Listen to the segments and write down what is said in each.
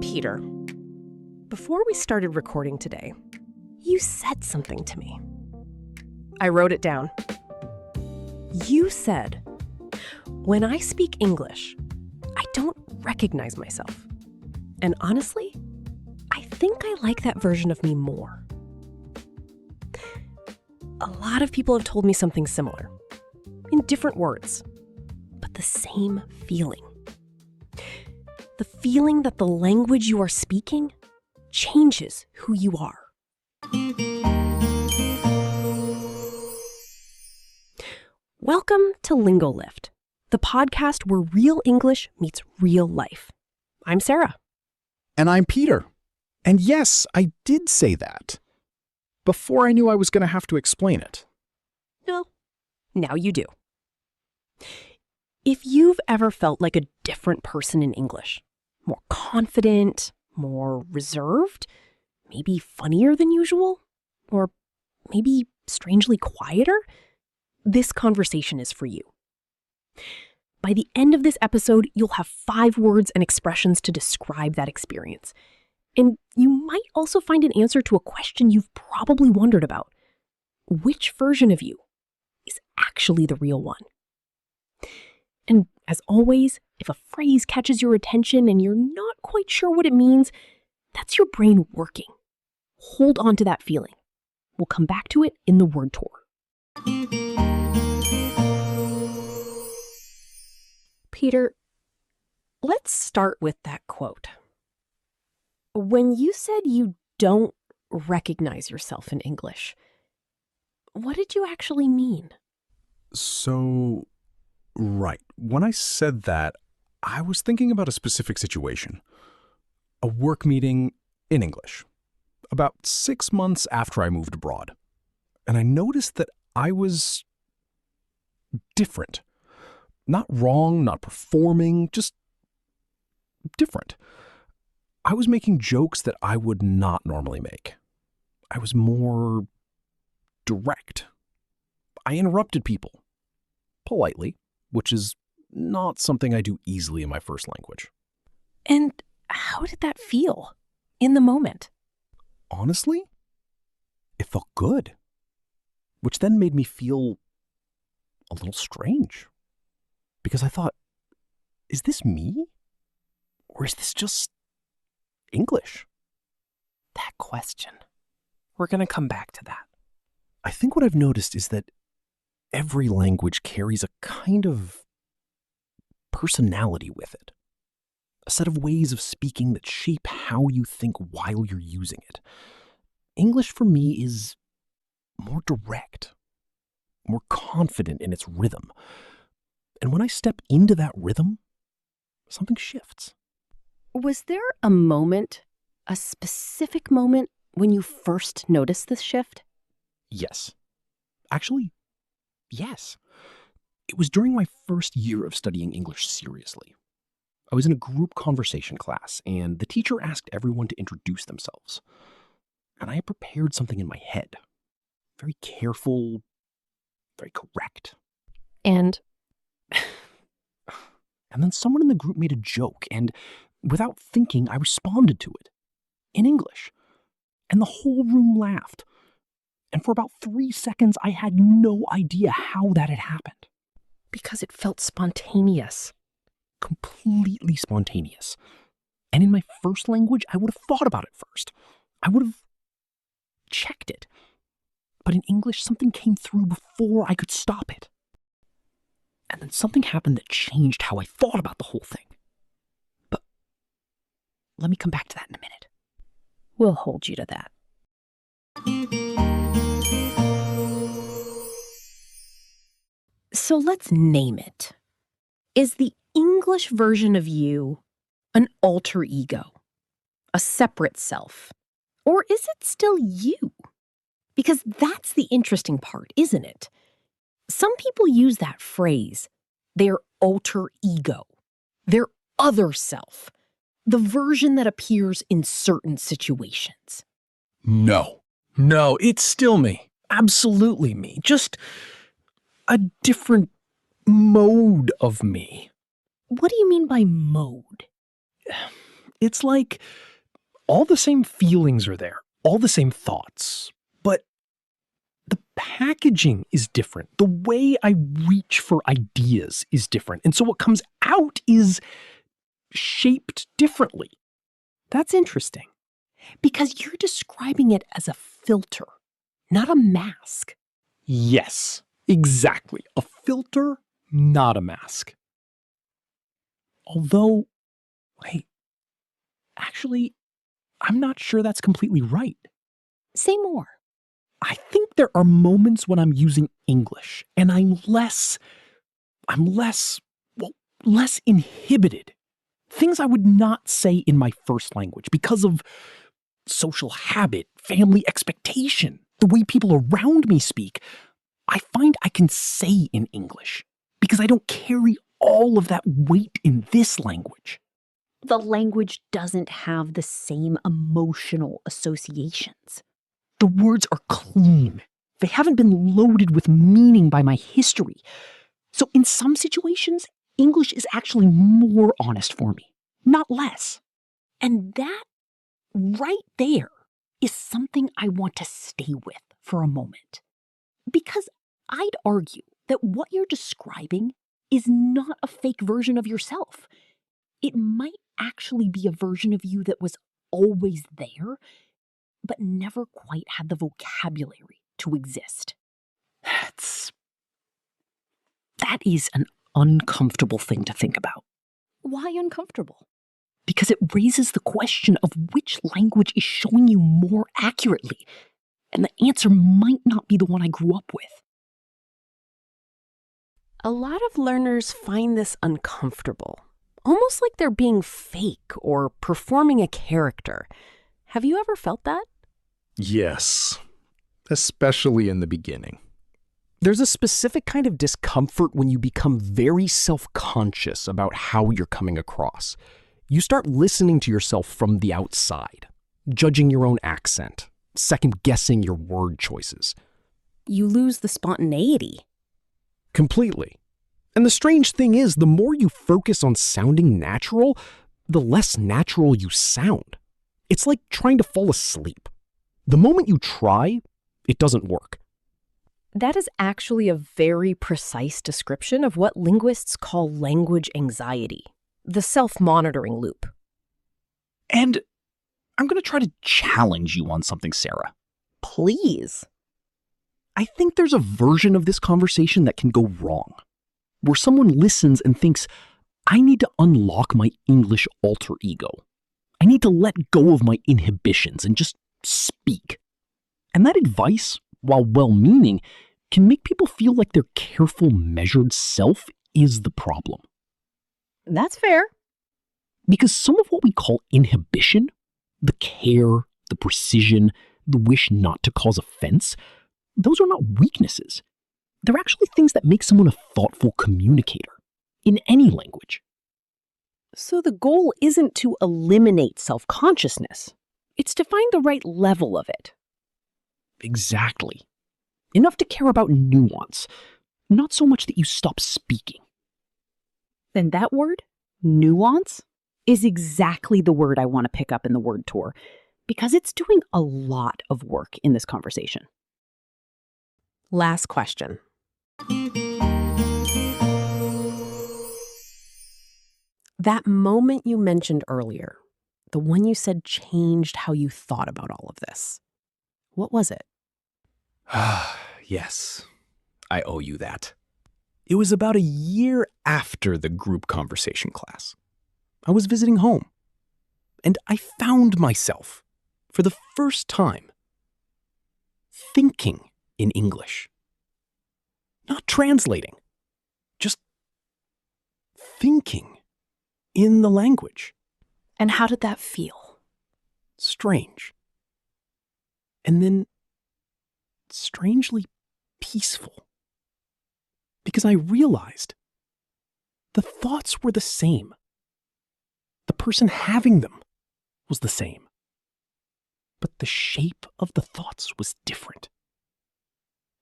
Peter. Before we started recording today, you said something to me. I wrote it down. You said, when I speak English, I don't recognize myself. And honestly, I think I like that version of me more. A lot of people have told me something similar, in different words, but the same feeling. The feeling that the language you are speaking changes who you are. Welcome to LingoLift, the podcast where real English meets real life. I'm Sara. And I'm Peter. And yes, I did say that. Before I knew I was going to have to explain it. Well, now you do. If you've ever felt like a different person in English, more confident, more reserved, maybe funnier than usual, or maybe strangely quieter, this conversation is for you. By the end of this episode, you'll have 5 words and expressions to describe that experience. And you might also find an answer to a question you've probably wondered about. Which version of you is actually the real one? And as always, if a phrase catches your attention and you're not quite sure what it means, that's your brain working. Hold on to that feeling. We'll come back to it in the word tour. Peter, let's start with that quote. When you said you don't recognize yourself in English, what did you actually mean? Right. When I said that, I was thinking about a specific situation. A work meeting in English. About 6 months after I moved abroad. And I noticed that I was different. Not wrong, not performing, just different. I was making jokes that I would not normally make. I was more direct. I interrupted people. Politely, which is not something I do easily in my first language. And how did that feel in the moment? Honestly, it felt good. Which then made me feel a little strange. Because I thought, is this me? Or is this just English? That question. We're going to come back to that. I think what I've noticed is that every language carries a kind of personality with it. A set of ways of speaking that shape how you think while you're using it. English for me is more direct, more confident in its rhythm. And when I step into that rhythm, something shifts. Was there a moment, a specific moment, when you first noticed this shift? Yes. Actually, yes. It was during my first year of studying English seriously. I was in a group conversation class, and the teacher asked everyone to introduce themselves. And I had prepared something in my head. Very careful, very correct. And then someone in the group made a joke, and without thinking, I responded to it. In English. And the whole room laughed. And for about 3 seconds, I had no idea how that had happened. because it felt spontaneous. Completely spontaneous. And in my first language, I would have thought about it first. I would have checked it. But in English, something came through before I could stop it. And then something happened that changed how I thought about the whole thing. But let me come back to that in a minute. We'll hold you to that. So let's name it. Is the English version of you an alter ego, a separate self? Or is it still you? Because that's the interesting part, isn't it? Some people use that phrase, their alter ego, their other self, the version that appears in certain situations. No, it's still me. Absolutely me. Just a different mode of me. What do you mean by mode? It's like all the same feelings are there, all the same thoughts, but the packaging is different. The way I reach for ideas is different. And so what comes out is shaped differently. That's interesting, because you're describing it as a filter, not a mask. Yes, exactly. A filter, not a mask. Although, wait, actually, I'm not sure that's completely right. Say more. I think there are moments when I'm using English and I'm less inhibited. Things I would not say in my first language because of social habit, family expectation, the way people around me speak. I find I can say in English because I don't carry all of that weight in this language. The language doesn't have the same emotional associations. The words are clean. They haven't been loaded with meaning by my history. So in some situations, English is actually more honest for me, not less. And that right there is something I want to stay with for a moment. Because I'd argue that what you're describing is not a fake version of yourself. It might actually be a version of you that was always there, but never quite had the vocabulary to exist. That is an uncomfortable thing to think about. Why uncomfortable? Because it raises the question of which language is showing you more accurately, and the answer might not be the one I grew up with. A lot of learners find this uncomfortable, almost like they're being fake or performing a character. Have you ever felt that? Yes, especially in the beginning. There's a specific kind of discomfort when you become very self-conscious about how you're coming across. You start listening to yourself from the outside, judging your own accent, second-guessing your word choices. You lose the spontaneity. Completely. And the strange thing is, the more you focus on sounding natural, the less natural you sound. It's like trying to fall asleep. The moment you try, it doesn't work. That is actually a very precise description of what linguists call language anxiety, the self-monitoring loop. And I'm going to try to challenge you on something, Sarah. Please. I think there's a version of this conversation that can go wrong, where someone listens and thinks, I need to unlock my English alter ego. I need to let go of my inhibitions and just speak. And that advice, while well-meaning, can make people feel like their careful, measured self is the problem. That's fair. Because some of what we call inhibition, the care, the precision, the wish not to cause offense, those are not weaknesses. They're actually things that make someone a thoughtful communicator in any language. So the goal isn't to eliminate self-consciousness. It's to find the right level of it. Exactly. Enough to care about nuance, not so much that you stop speaking. Then that word, nuance, is exactly the word I want to pick up in the word tour, because it's doing a lot of work in this conversation. Last question. That moment you mentioned earlier, the one you said changed how you thought about all of this. What was it? Yes, I owe you that. It was about a year after the group conversation class. I was visiting home, and I found myself, for the first time, thinking in English. Not translating, just thinking in the language. And how did that feel? Strange. And then strangely peaceful. Because I realized the thoughts were the same. The person having them was the same. But the shape of the thoughts was different.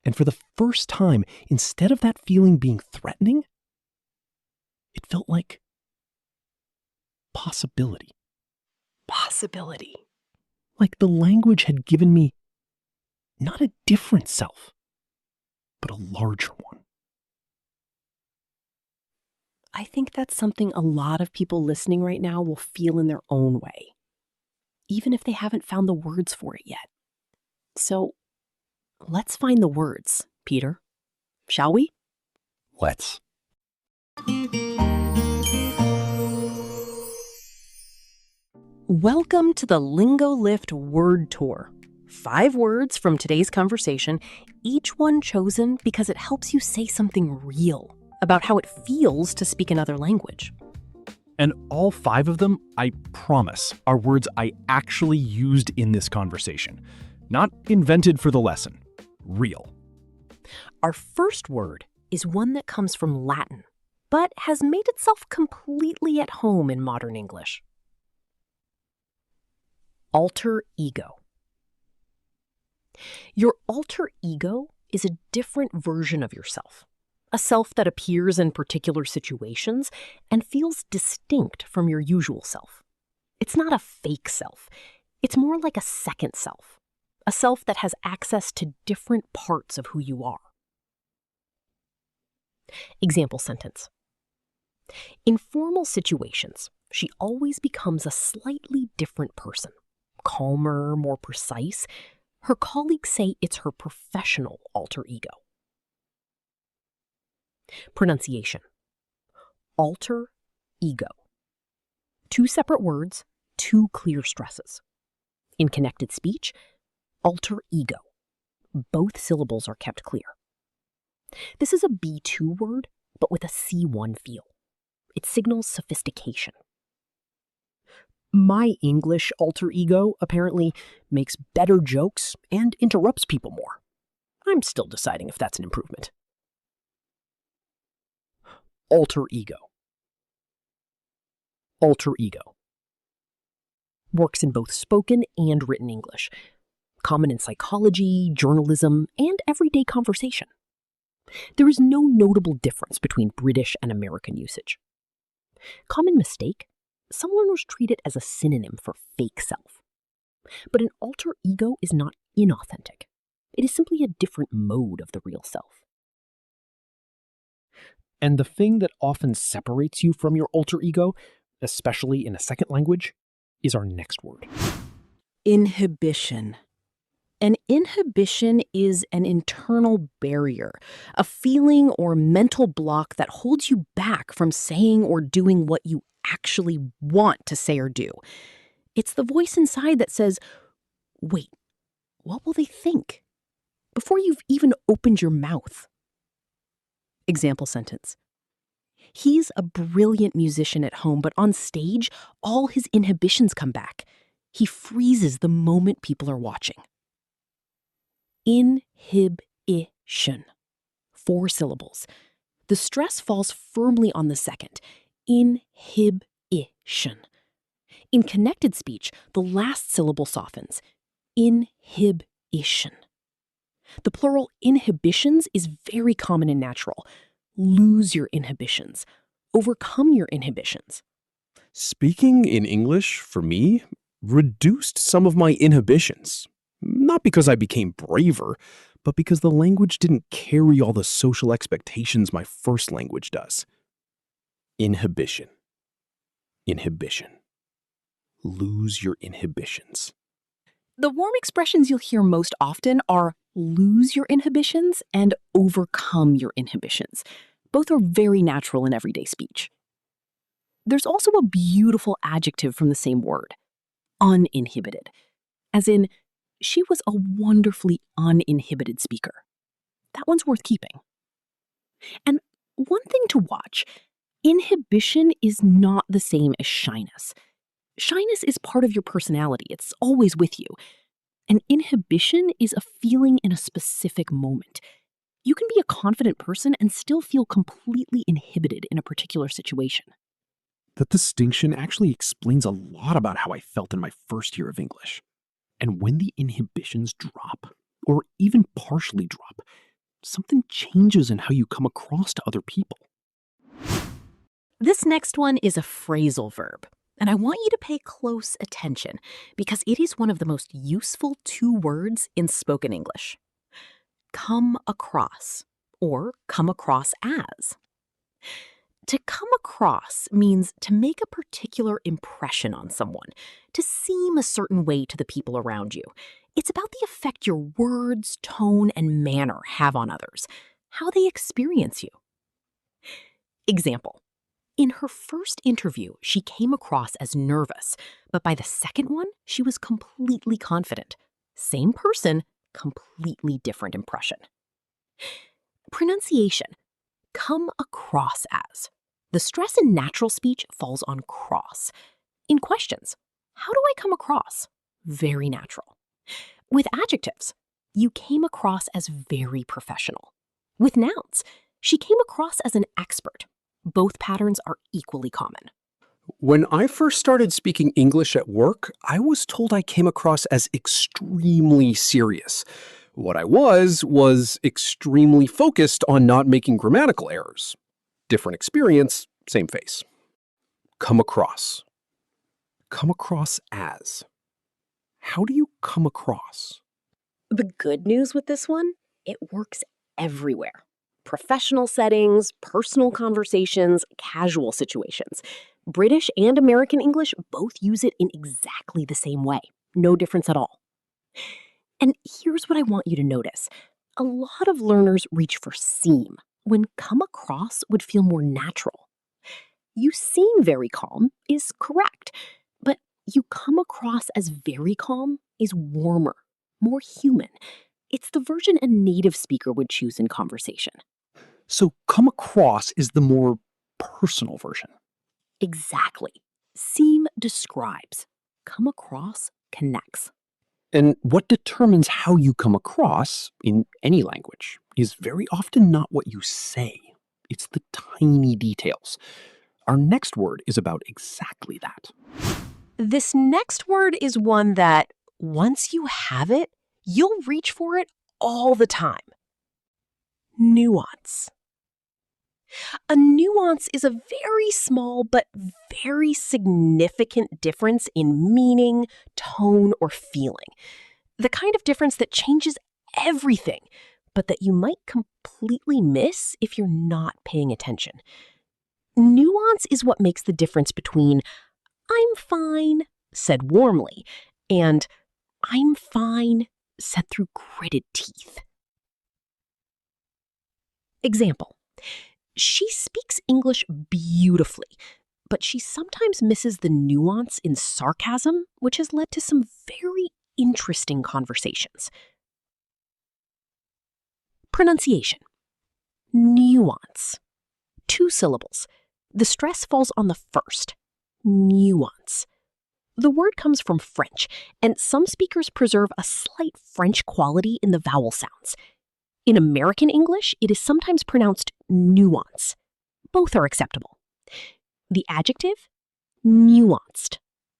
And for the first time, instead of that feeling being threatening, it felt like possibility. possibility. Like the language had given me not a different self, but a larger one. I think that's something a lot of people listening right now will feel in their own way, even if they haven't found the words for it yet. So let's find the words, Peter. Shall we? Let's. Welcome to the LingoLift Word Tour. 5 words from today's conversation, each one chosen because it helps you say something real about how it feels to speak another language. And all 5 of them, I promise, are words I actually used in this conversation. Not invented for the lesson. Real. Our first word is one that comes from Latin, but has made itself completely at home in modern English. Alter ego. Your alter ego is a different version of yourself, a self that appears in particular situations and feels distinct from your usual self. It's not a fake self. It's more like a second self, a self that has access to different parts of who you are. Example sentence. In formal situations, she always becomes a slightly different person, calmer, more precise. Her colleagues say it's her professional alter ego. Pronunciation. Alter ego. 2 separate words, 2 clear stresses. In connected speech, alter ego. Both syllables are kept clear. This is a B2 word, but with a C1 feel. It signals sophistication. My English alter ego apparently makes better jokes and interrupts people more. I'm still deciding if that's an improvement. Alter ego. Alter ego. Works in both spoken and written English. Common in psychology, journalism, and everyday conversation. There is no notable difference between British and American usage. Common mistake: some learners treat it as a synonym for fake self. But an alter ego is not inauthentic. It is simply a different mode of the real self. And the thing that often separates you from your alter ego, especially in a second language, is our next word. Inhibition. An inhibition is an internal barrier, a feeling or mental block that holds you back from saying or doing what you actually want to say or do. It's the voice inside that says, wait, what will they think? Before you've even opened your mouth. Example sentence. He's a brilliant musician at home, but on stage, all his inhibitions come back. He freezes the moment people are watching. Inhibition. 4 syllables. The stress falls firmly on the second. Inhibition. In connected speech, the last syllable softens. Inhibition. The plural inhibitions is very common and natural. Lose your inhibitions. Overcome your inhibitions. Speaking in English, for me, reduced some of my inhibitions. Not because I became braver, but because the language didn't carry all the social expectations my first language does. Inhibition. Inhibition. Lose your inhibitions. The warm expressions you'll hear most often are lose your inhibitions and overcome your inhibitions. Both are very natural in everyday speech. There's also a beautiful adjective from the same word, uninhibited, as in, she was a wonderfully uninhibited speaker. That one's worth keeping. And one thing to watch, inhibition is not the same as shyness. Shyness is part of your personality. It's always with you. And inhibition is a feeling in a specific moment. You can be a confident person and still feel completely inhibited in a particular situation. That distinction actually explains a lot about how I felt in my first year of English. And when the inhibitions drop, or even partially drop, something changes in how you come across to other people. This next one is a phrasal verb. And I want you to pay close attention because it is one of the most useful 2 words in spoken English. Come across, or come across as. To come across means to make a particular impression on someone, to seem a certain way to the people around you. It's about the effect your words, tone, and manner have on others, how they experience you. Example. In her first interview, she came across as nervous, but by the second one, she was completely confident. Same person, completely different impression. Pronunciation. Come across as. The stress in natural speech falls on cross. In questions, how do I come across? Very natural. With adjectives, you came across as very professional. With nouns, she came across as an expert. Both patterns are equally common. When I first started speaking English at work, I was told I came across as extremely serious. What I was extremely focused on not making grammatical errors. Different experience, same face. Come across. Come across as. How do you come across? The good news with this one, it works everywhere. Professional settings, personal conversations, casual situations. British and American English both use it in exactly the same way. No difference at all. And here's what I want you to notice. A lot of learners reach for seem, when come across would feel more natural. You seem very calm is correct, but you come across as very calm is warmer, more human. It's the version a native speaker would choose in conversation. So come across is the more personal version. Exactly. Seem describes. Come across connects. And what determines how you come across in any language is very often not what you say. It's the tiny details. Our next word is about exactly that. This next word is one that, once you have it, you'll reach for it all the time. Nuance. A nuance is a very small but very significant difference in meaning, tone, or feeling. The kind of difference that changes everything, but that you might completely miss if you're not paying attention. Nuance is what makes the difference between "I'm fine," said warmly, and "I'm fine," said through gritted teeth. Example. She speaks English beautifully, but she sometimes misses the nuance in sarcasm, which has led to some very interesting conversations. Pronunciation. Nuance. 2 syllables. The stress falls on the first. Nuance. The word comes from French, and some speakers preserve a slight French quality in the vowel sounds. In American English, it is sometimes pronounced nuance. Both are acceptable. The adjective, nuanced.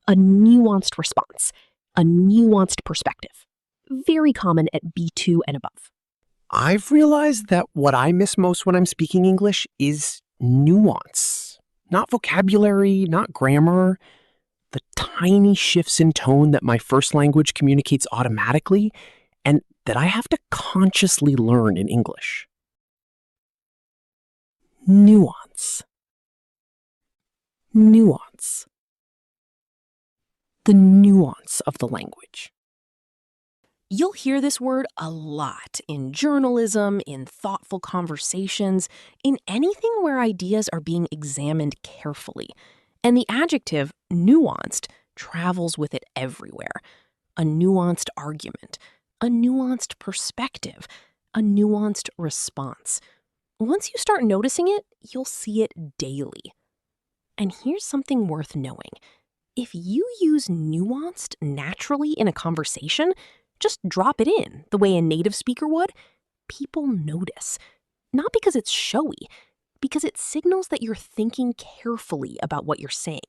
A nuanced response, a nuanced perspective. Very common at B2 and above. I've realized that what I miss most when I'm speaking English is nuance. Not vocabulary, not grammar. The tiny shifts in tone that my first language communicates automatically and that I have to consciously learn in English. Nuance. Nuance. The nuance of the language. You'll hear this word a lot in journalism, in thoughtful conversations, in anything where ideas are being examined carefully. And the adjective nuanced travels with it everywhere. A nuanced argument, a nuanced perspective, a nuanced response. Once you start noticing it, you'll see it daily. And here's something worth knowing. If you use nuanced naturally in a conversation, just drop it in the way a native speaker would, people notice. Not because it's showy, because it signals that you're thinking carefully about what you're saying.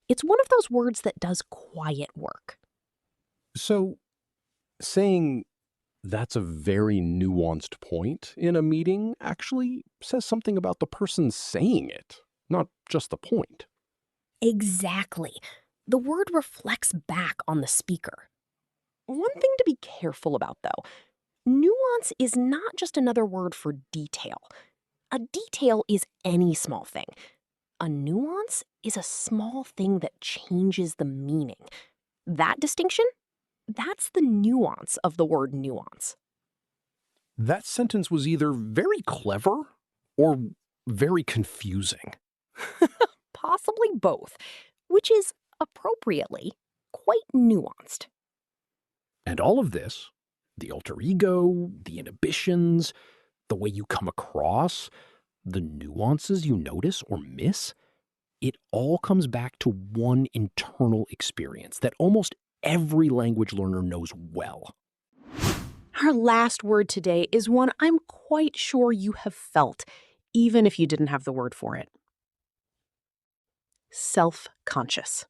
It's one of those words that does quiet work. So, saying that's a very nuanced point in a meeting actually says something about the person saying it, not just the point. Exactly. The word reflects back on the speaker. One thing to be careful about, though, nuance is not just another word for detail. A detail is any small thing. A nuance is a small thing that changes the meaning. That distinction, that's the nuance of the word nuance. That sentence was either very clever or very confusing. Possibly both, which is appropriately quite nuanced. And all of this, the alter ego, the inhibitions, the way you come across, the nuances you notice or miss, it all comes back to one internal experience that almost every language learner knows well. Our last word today is one I'm quite sure you have felt, even if you didn't have the word for it. Self-conscious.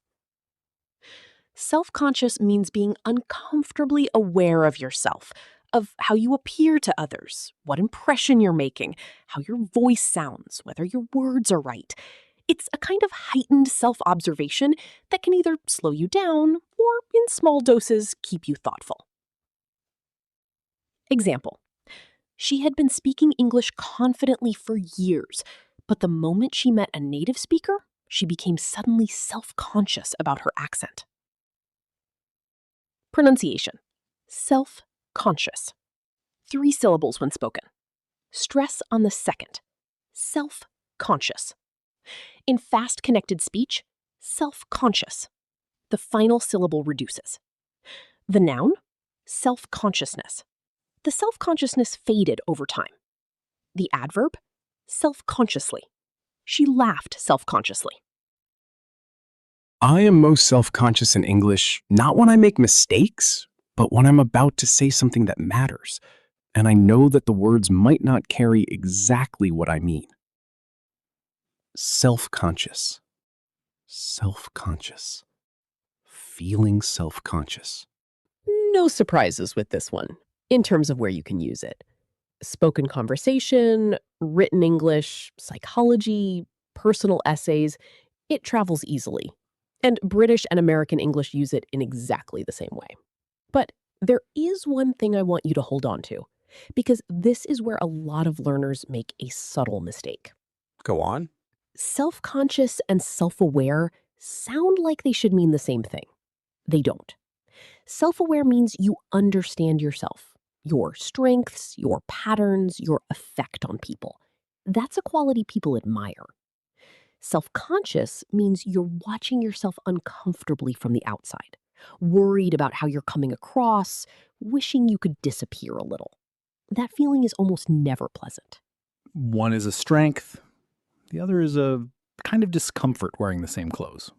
Self-conscious means being uncomfortably aware of yourself, of how you appear to others, what impression you're making, how your voice sounds, whether your words are right. It's a kind of heightened self-observation that can either slow you down or, in small doses, keep you thoughtful. Example. She had been speaking English confidently for years, but the moment she met a native speaker, she became suddenly self-conscious about her accent. Pronunciation. Self-conscious. 3 syllables when spoken. Stress on the second. Self-conscious. In fast-connected speech, self-conscious. The final syllable reduces. The noun, self-consciousness. The self-consciousness faded over time. The adverb, self-consciously. She laughed self-consciously. I am most self-conscious in English, not when I make mistakes, but when I'm about to say something that matters, and I know that the words might not carry exactly what I mean. Self-conscious. Self-conscious. Feeling self-conscious. No surprises with this one, in terms of where you can use it. Spoken conversation, written English, psychology, personal essays, it travels easily. And British and American English use it in exactly the same way. But there is one thing I want you to hold on to, because this is where a lot of learners make a subtle mistake. Go on. Self-conscious and self-aware sound like they should mean the same thing. They don't. Self-aware means you understand yourself, your strengths, your patterns, your effect on people. That's a quality people admire. Self-conscious means you're watching yourself uncomfortably from the outside, worried about how you're coming across, wishing you could disappear a little. That feeling is almost never pleasant. One is a strength, the other is a kind of discomfort wearing the same clothes.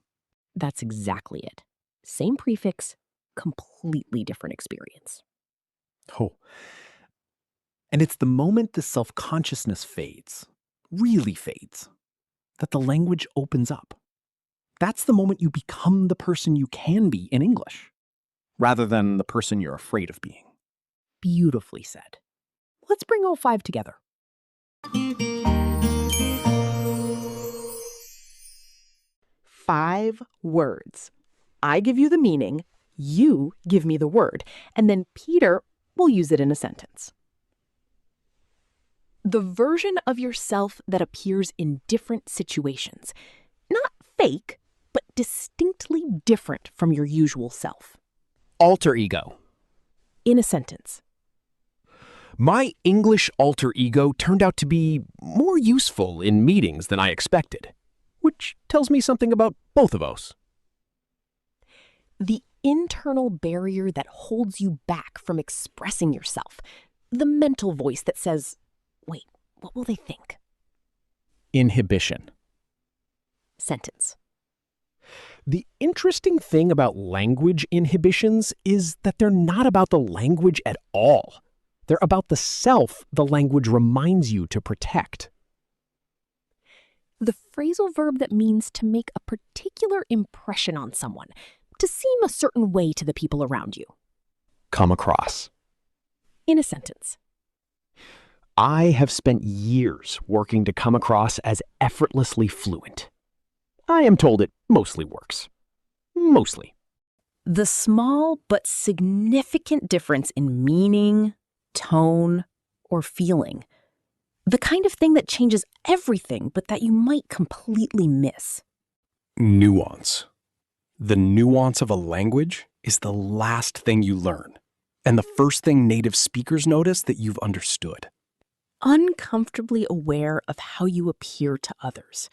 That's exactly it. Same prefix, completely different experience. Oh. And it's the moment the self-consciousness fades, really fades, that the language opens up. That's the moment you become the person you can be in English, rather than the person you're afraid of being. Beautifully said. Let's bring all 5 together. Five words. I give you the meaning, you give me the word, and then Peter will use it in a sentence. The version of yourself that appears in different situations. Not fake, but distinctly different from your usual self. Alter ego. In a sentence. My English alter ego turned out to be more useful in meetings than I expected, which tells me something about both of us. The internal barrier that holds you back from expressing yourself. The mental voice that says, wait, what will they think? Inhibition. Sentence. The interesting thing about language inhibitions is that they're not about the language at all. They're about the self the language reminds you to protect. The phrasal verb that means to make a particular impression on someone, to seem a certain way to the people around you. Come across. In a sentence. I have spent years working to come across as effortlessly fluent. I am told it mostly works. Mostly. The small but significant difference in meaning, tone, or feeling. The kind of thing that changes everything, but that you might completely miss. Nuance. The nuance of a language is the last thing you learn, and the first thing native speakers notice that you've understood. Uncomfortably aware of how you appear to others.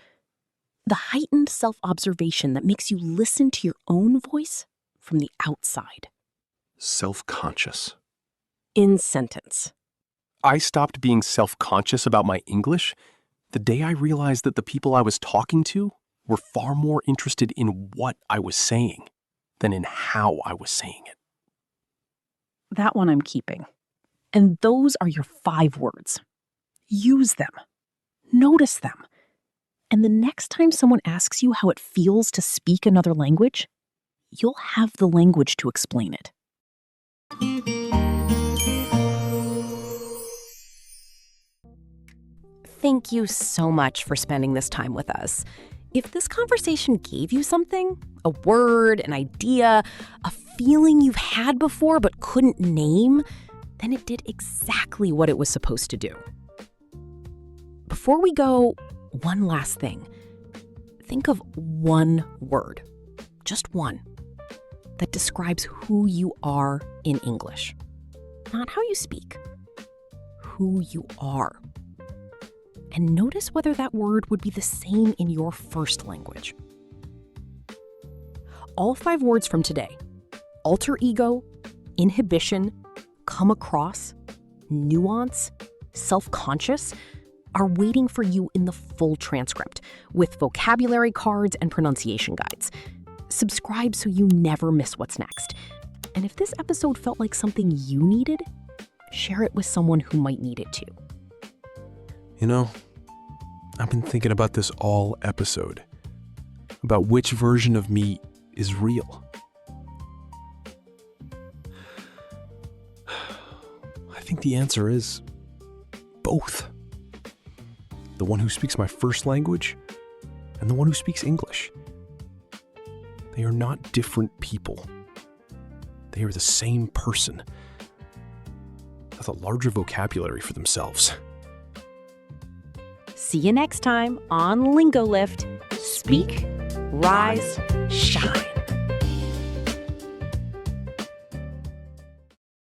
The heightened self-observation that makes you listen to your own voice from the outside. Self-conscious. In sentence. I stopped being self-conscious about my English the day I realized that the people I was talking to were far more interested in what I was saying than in how I was saying it. That one I'm keeping. And those are your 5 words. Use them. Notice them. And the next time someone asks you how it feels to speak another language, you'll have the language to explain it. Thank you so much for spending this time with us. If this conversation gave you something, a word, an idea, a feeling you've had before but couldn't name, then it did exactly what it was supposed to do. Before we go, one last thing. Think of one word, just one, that describes who you are in English. Not how you speak, who you are. And notice whether that word would be the same in your first language. All 5 words from today, alter ego, inhibition, come across, nuance, self-conscious, are waiting for you in the full transcript with vocabulary cards and pronunciation guides. Subscribe so you never miss what's next. And if this episode felt like something you needed, share it with someone who might need it too. You know, I've been thinking about this all episode, about which version of me is real. I think the answer is both. The one who speaks my first language and the one who speaks English. They are not different people. They are the same person with a larger vocabulary for themselves. See you next time on LingoLift. Speak, rise, shine.